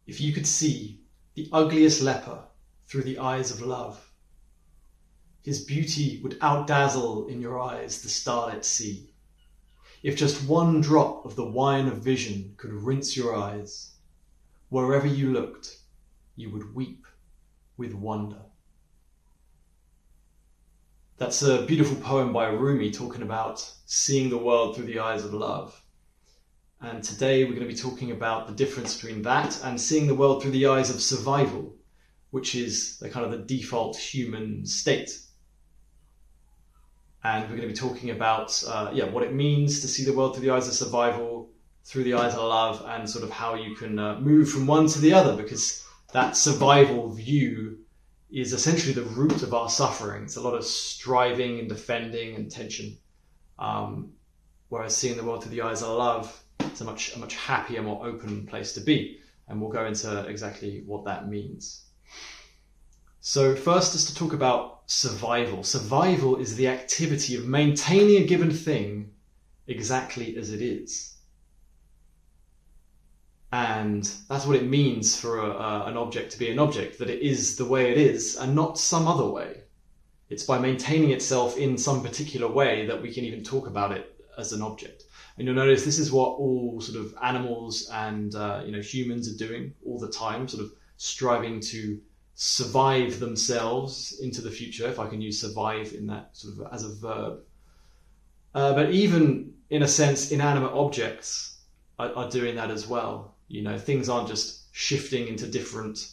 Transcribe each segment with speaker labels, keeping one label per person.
Speaker 1: If you could see the ugliest leper through the eyes of love, his beauty would outdazzle in your eyes the starlit sea. If just one drop of the wine of vision could rinse your eyes, wherever you looked, you would weep with wonder. That's a beautiful poem by Rumi talking about seeing the world through the eyes of love. And today we're going to be talking about the difference between that and seeing the world through the eyes of survival, which is the kind of the default human state. And we're going to be talking about what it means to see the world through the eyes of survival, through the eyes of love, and sort of how you can move from one to the other, because that survival view is essentially the root of our suffering. It's a lot of striving and defending and tension. Whereas seeing the world through the eyes of love, it's a much happier, more open place to be. And we'll go into exactly what that means. So first, just to talk about survival. Survival is the activity of maintaining a given thing exactly as it is. And that's what it means for an object to be an object, that it is the way it is and not some other way. It's by maintaining itself in some particular way that we can even talk about it as an object. And you'll notice this is what all sort of animals and humans are doing all the time, sort of striving to survive themselves into the future, if I can use survive in that sort of as a verb. But even in a sense, inanimate objects are doing that as well. You know, things aren't just shifting into different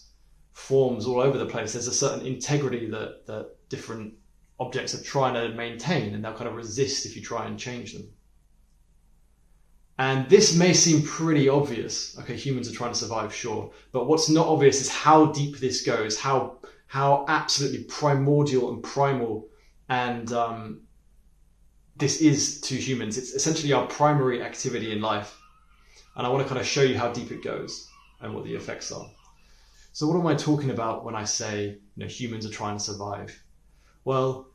Speaker 1: forms all over the place. There's a certain integrity that different objects are trying to maintain, and they'll kind of resist if you try and change them. And this may seem pretty obvious. Okay, humans are trying to survive, sure. But what's not obvious is how deep this goes, how absolutely primordial and primal and this is to humans. It's essentially our primary activity in life. And I want to kind of show you how deep it goes and what the effects are. So what am I talking about when I say, humans are trying to survive? Well,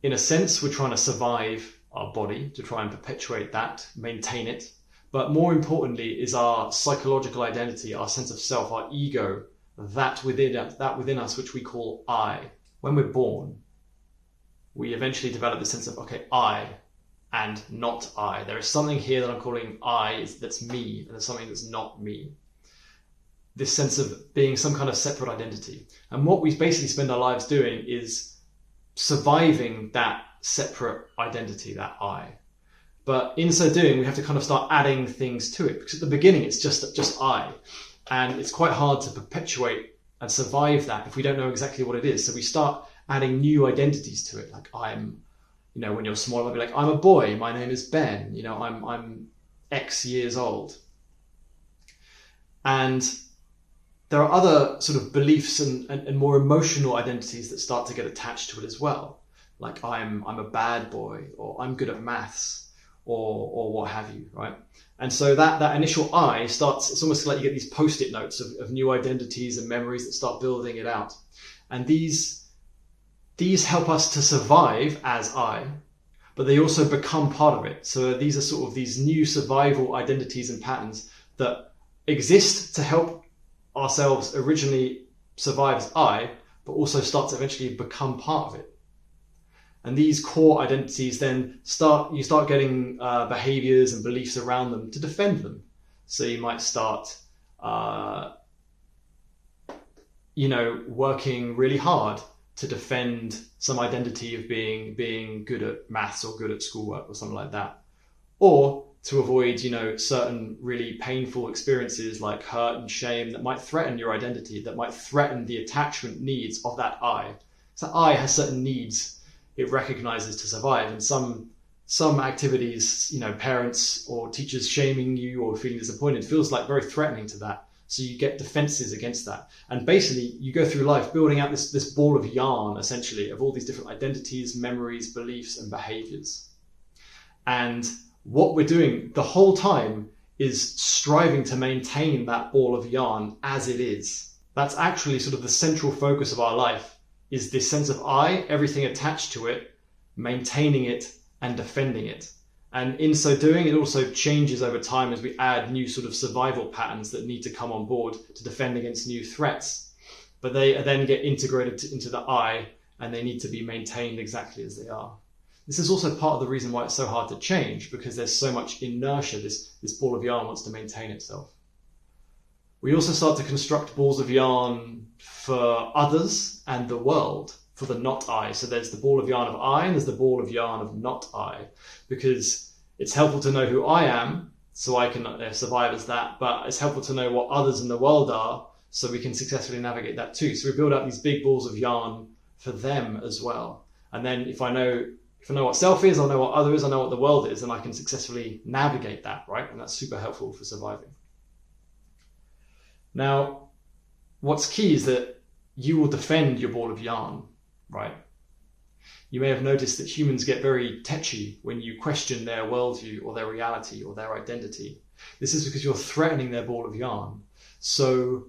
Speaker 1: in a sense, we're trying to survive our body, to try and perpetuate that, maintain it. But more importantly is our psychological identity, our sense of self, our ego, that within us, which we call I. When we're born, we eventually develop the sense of, okay, I and not I. There is something here that I'm calling I, that's me, and there's something that's not me. This sense of being some kind of separate identity. And what we basically spend our lives doing is surviving that separate identity, that I. But in so doing, we have to kind of start adding things to it, because at the beginning it's just I, and it's quite hard to perpetuate and survive that if we don't know exactly what it is. So we start adding new identities to it, like I'm, when you're small, I'll be like, I'm a boy, my name is Ben, I'm X years old. And there are other sort of beliefs and more emotional identities that start to get attached to it as well. Like I'm a bad boy, or I'm good at maths, or what have you, right? And so that initial I starts, it's almost like you get these post-it notes of new identities and memories that start building it out. And these help us to survive as I, but they also become part of it. So these are sort of these new survival identities and patterns that exist to help ourselves originally survive as I, but also start to eventually become part of it. And these core identities then you start getting behaviours and beliefs around them to defend them. So you might start, working really hard to defend some identity of being good at maths or good at schoolwork or something like that. Or to avoid, certain really painful experiences like hurt and shame that might threaten your identity, that might threaten the attachment needs of that I. So I has certain needs it recognizes to survive, and some activities, parents or teachers shaming you or feeling disappointed feels like very threatening to that. So you get defenses against that. And basically you go through life building out this ball of yarn, essentially, of all these different identities, memories, beliefs, and behaviors. And what we're doing the whole time is striving to maintain that ball of yarn as it is. That's actually sort of the central focus of our life, is this sense of I, everything attached to it, maintaining it and defending it. And in so doing, it also changes over time as we add new sort of survival patterns that need to come on board to defend against new threats. But they then get integrated into the I, and they need to be maintained exactly as they are. This is also part of the reason why it's so hard to change, because there's so much inertia. This ball of yarn wants to maintain itself. We also start to construct balls of yarn for others and the world, for the not I. So there's the ball of yarn of I, and there's the ball of yarn of not I, because it's helpful to know who I am, so I can survive as that, but it's helpful to know what others in the world are, so we can successfully navigate that too. So we build up these big balls of yarn for them as well. And then if I know what self is, I know what other is, I know what the world is, and I can successfully navigate that, right? And that's super helpful for surviving. Now, what's key is that you will defend your ball of yarn, right? You may have noticed that humans get very tetchy when you question their worldview or their reality or their identity. This is because you're threatening their ball of yarn. So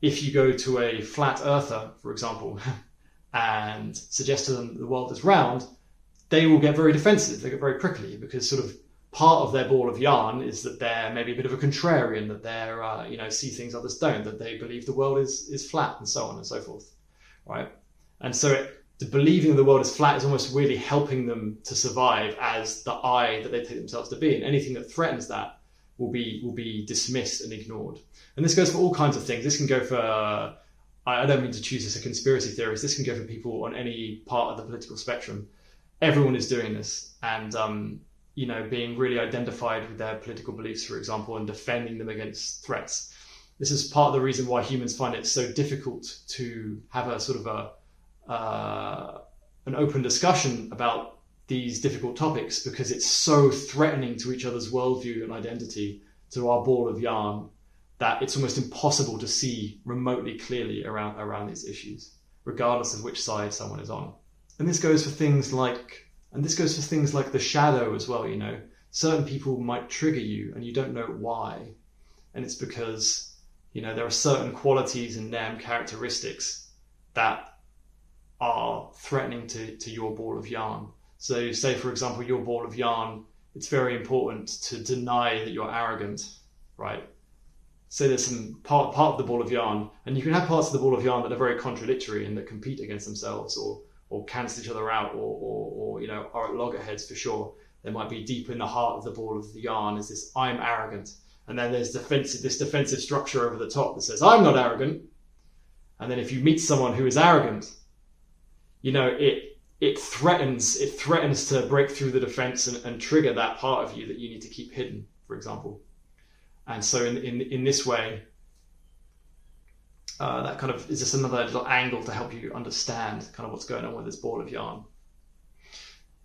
Speaker 1: if you go to a flat earther, for example, and suggest to them the world is round, they will get very defensive. They get very prickly, because sort of part of their ball of yarn is that they're maybe a bit of a contrarian, that they're, see things others don't, that they believe the world is flat, and so on and so forth, right? And so the believing the world is flat is almost really helping them to survive as the I that they take themselves to be, and anything that threatens that will be dismissed and ignored. And this goes for all kinds of things. This can go for, I don't mean to choose as a conspiracy theorist, this can go for people on any part of the political spectrum. Everyone is doing this, and being really identified with their political beliefs, for example, and defending them against threats. This is part of the reason why humans find it so difficult to have a sort of an open discussion about these difficult topics, because it's so threatening to each other's worldview and identity, to our ball of yarn, that it's almost impossible to see remotely clearly around these issues, regardless of which side someone is on. And this goes for things like the shadow as well. Certain people might trigger you and you don't know why, and it's because there are certain qualities in them, characteristics, that are threatening to your ball of yarn. So say, for example, your ball of yarn, it's very important to deny that you're arrogant, right? So there's some part of the ball of yarn, and you can have parts of the ball of yarn that are very contradictory and that compete against themselves, or cancel each other out, or are at loggerheads for sure. There might be deep in the heart of the ball of the yarn is this I'm arrogant, and then there's this defensive structure over the top that says I'm not arrogant. And then if you meet someone who is arrogant, it threatens to break through the defense and trigger that part of you that you need to keep hidden, for example. And so in this way, that kind of is just another little angle to help you understand kind of what's going on with this ball of yarn.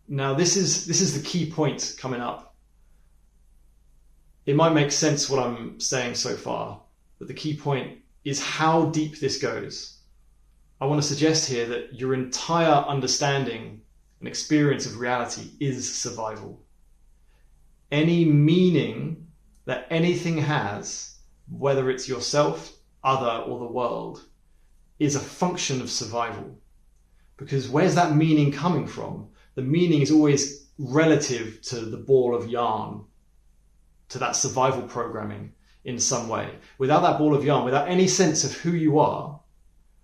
Speaker 1: Now, this is the key point coming up. It might make sense what I'm saying so far, but the key point is how deep this goes. I want to suggest here that your entire understanding and experience of reality is survival. Any meaning that anything has, whether it's yourself, other, or the world, is a function of survival. Because where's that meaning coming from? The meaning is always relative to the ball of yarn, to that survival programming in some way. Without that ball of yarn, without any sense of who you are,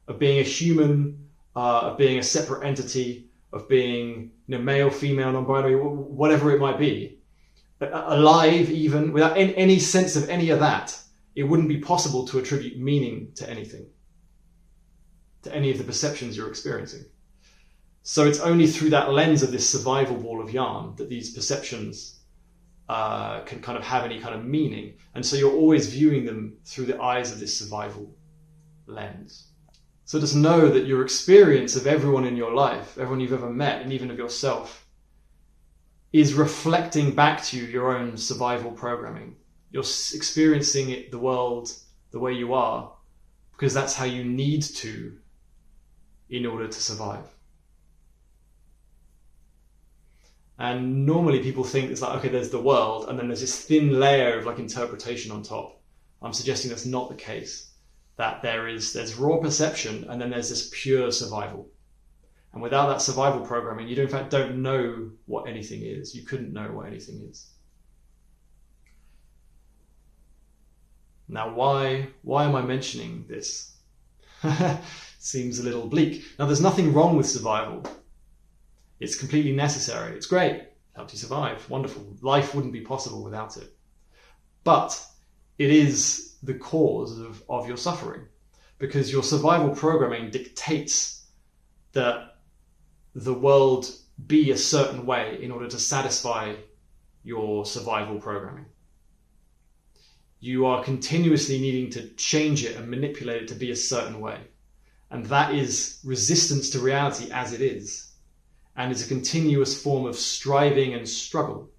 Speaker 1: of being a human, of being a separate entity, of being male, female, non-binary, whatever it might be, alive even, without any sense of any of that, it wouldn't be possible to attribute meaning to anything, to any of the perceptions you're experiencing. So it's only through that lens of this survival ball of yarn that these perceptions can kind of have any kind of meaning. And so you're always viewing them through the eyes of this survival lens. So just know that your experience of everyone in your life, everyone you've ever met, and even of yourself, is reflecting back to you your own survival programming. You're experiencing the world the way you are because that's how you need to in order to survive. And normally people think it's like, okay, there's the world, and then there's this thin layer of like interpretation on top. I'm suggesting that's not the case. That there's raw perception, and then there's this pure survival. And without that survival programming, you in fact don't know what anything is. You couldn't know what anything is. Now, why am I mentioning this? Seems a little bleak. Now, there's nothing wrong with survival. It's completely necessary. It's great. Helps you survive. Wonderful. Life wouldn't be possible without it. But it is the cause of your suffering, because your survival programming dictates that the world be a certain way in order to satisfy your survival programming. You are continuously needing to change it and manipulate it to be a certain way. And that is resistance to reality as it is. And is a continuous form of striving and struggle.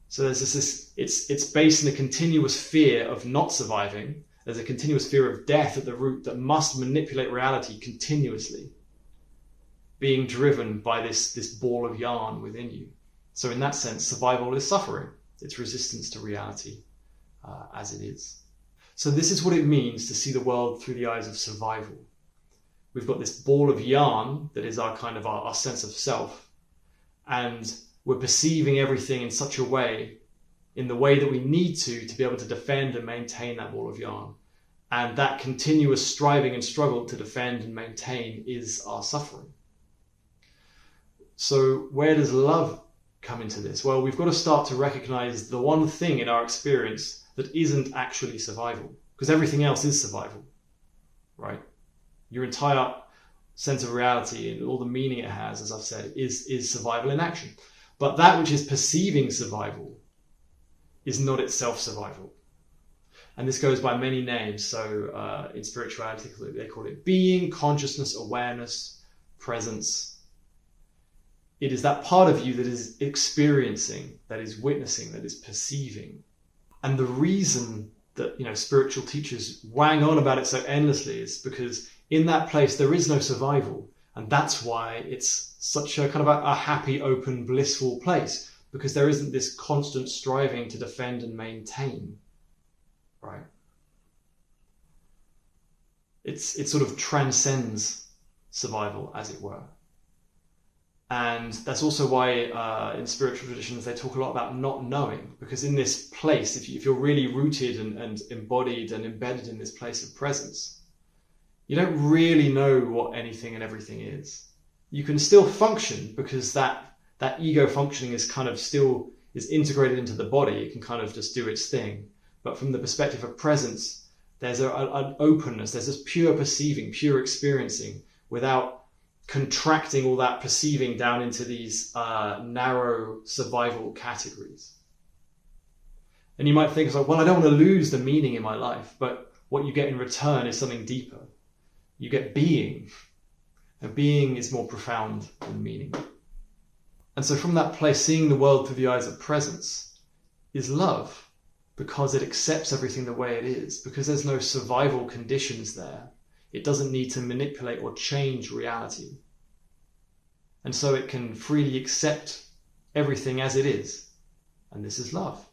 Speaker 1: So there's it's based in a continuous fear of not surviving. There's a continuous fear of death at the root that must manipulate reality continuously, being driven by this ball of yarn within you. So in that sense, survival is suffering. It's resistance to reality as it is. So this is what it means to see the world through the eyes of survival. We've got this ball of yarn that is our sense of self, and we're perceiving everything in such a way, in the way that we need to be able to defend and maintain that ball of yarn. And that continuous striving and struggle to defend and maintain is our suffering. So where does love come into this? Well, we've got to start to recognize the one thing in our experience that isn't actually survival, because everything else is survival, right? Your entire sense of reality and all the meaning it has, as I've said, is survival in action. But that which is perceiving survival is not itself survival. And this goes by many names. So in spirituality, they call it being, consciousness, awareness, presence. It is that part of you that is experiencing, that is witnessing, that is perceiving. And the reason that, spiritual teachers wang on about it so endlessly is because in that place there is no survival. And that's why it's such a kind of a happy, open, blissful place, because there isn't this constant striving to defend and maintain, right? It sort of transcends survival, as it were. And that's also why in spiritual traditions they talk a lot about not knowing, because in this place, if you're really rooted and embodied and embedded in this place of presence, you don't really know what anything and everything is. You can still function, because that ego functioning is kind of still is integrated into the body. It can kind of just do its thing. But from the perspective of presence, there's an openness. There's this pure perceiving, pure experiencing, without contracting all that perceiving down into these narrow survival categories. And you might think, well, I don't want to lose the meaning in my life, but what you get in return is something deeper. You get being, and being is more profound than meaning. And so from that place, seeing the world through the eyes of presence is love, because it accepts everything the way it is, because there's no survival conditions there. It doesn't need to manipulate or change reality. And so it can freely accept everything as it is. And this is love.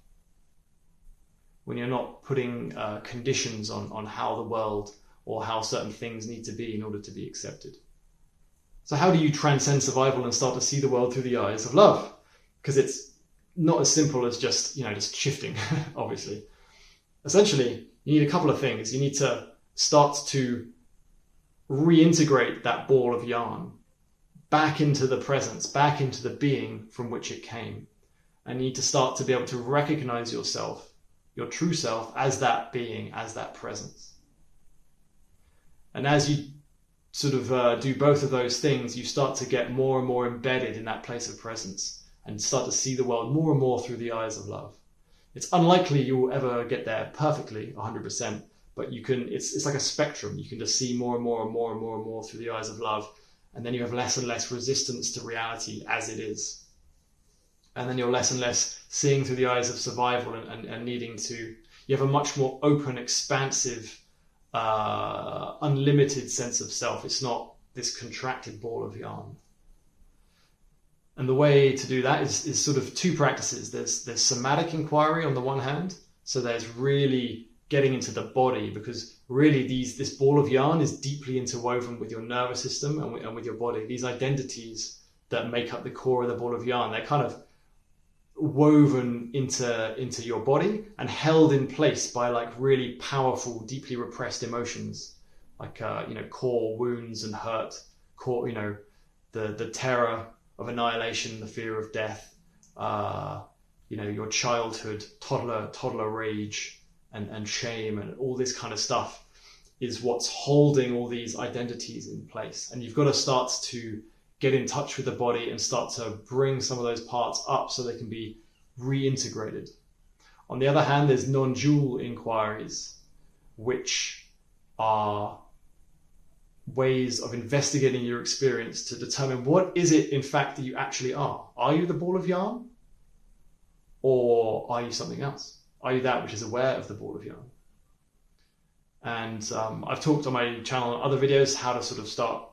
Speaker 1: When you're not putting conditions on how the world or how certain things need to be in order to be accepted. So how do you transcend survival and start to see the world through the eyes of love? Because it's not as simple as just shifting, obviously. Essentially, you need a couple of things. You need to start to reintegrate that ball of yarn back into the presence, back into the being from which it came. And you need to start to be able to recognize yourself, your true self, as that being, as that presence. And as you sort of do both of those things, you start to get more and more embedded in that place of presence and start to see the world more and more through the eyes of love. It's unlikely you will ever get there perfectly, 100%, but you can. It's like a spectrum. You can just see more and more and more and more and more through the eyes of love, and then you have less and less resistance to reality as it is. And then you're less and less seeing through the eyes of survival and needing to. You have a much more open, expansive, unlimited sense of self. It's not this contracted ball of yarn. And the way to do that is sort of two practices. There's somatic inquiry on the one hand. So there's really getting into the body, because really this ball of yarn is deeply interwoven with your nervous system and with your body. These identities that make up the core of the ball of yarn, they're kind of woven into your body and held in place by like really powerful, deeply repressed emotions, like core wounds and hurt, core, the terror of annihilation, the fear of death, your childhood, toddler rage, and shame, and all this kind of stuff is what's holding all these identities in place. And you've got to start to get in touch with the body and start to bring some of those parts up so they can be reintegrated. On the other hand, there's non-dual inquiries, which are ways of investigating your experience to determine what is it in fact that you actually are. Are you the ball of yarn? Or are you something else? Are you that which is aware of the ball of yarn? And I've talked on my channel in other videos how to sort of start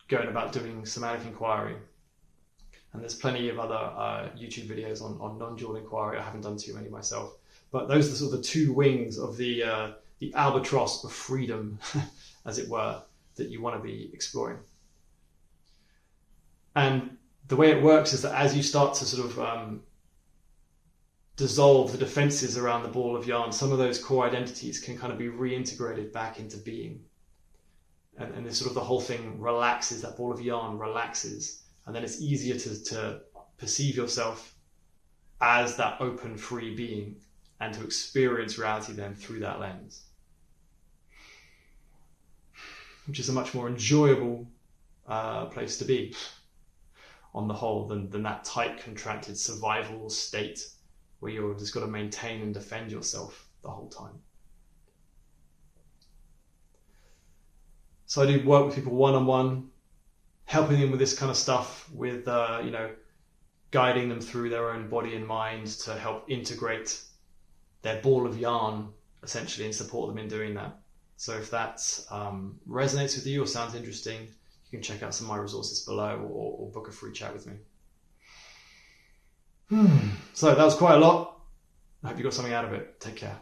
Speaker 1: going about doing somatic inquiry. And there's plenty of other YouTube videos on non-dual inquiry. I haven't done too many myself. But those are sort of the two wings of the albatross of freedom, as it were, that you want to be exploring. And the way it works is that as you start to sort of dissolve the defenses around the ball of yarn, some of those core identities can kind of be reintegrated back into being. And this sort of the whole thing relaxes, that ball of yarn relaxes, and then it's easier to perceive yourself as that open, free being and to experience reality then through that lens, which is a much more enjoyable place to be on the whole than that tight, contracted survival state where you're just got to maintain and defend yourself the whole time. So I do work with people one-on-one, helping them with this kind of stuff, with guiding them through their own body and mind to help integrate their ball of yarn, essentially, and support them in doing that. So if that resonates with you or sounds interesting, you can check out some of my resources below or book a free chat with me. So that was quite a lot. I hope you got something out of it. Take care.